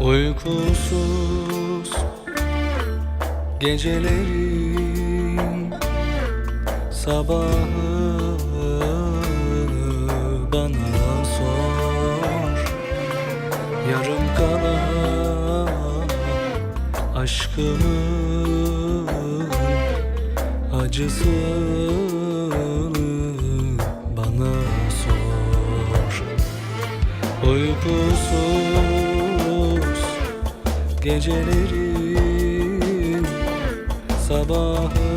Uykusuz gecelerin sabahı bana sor. Yarım kalan aşkımın acısını bana sor. Uykusuz gecelerin sabahı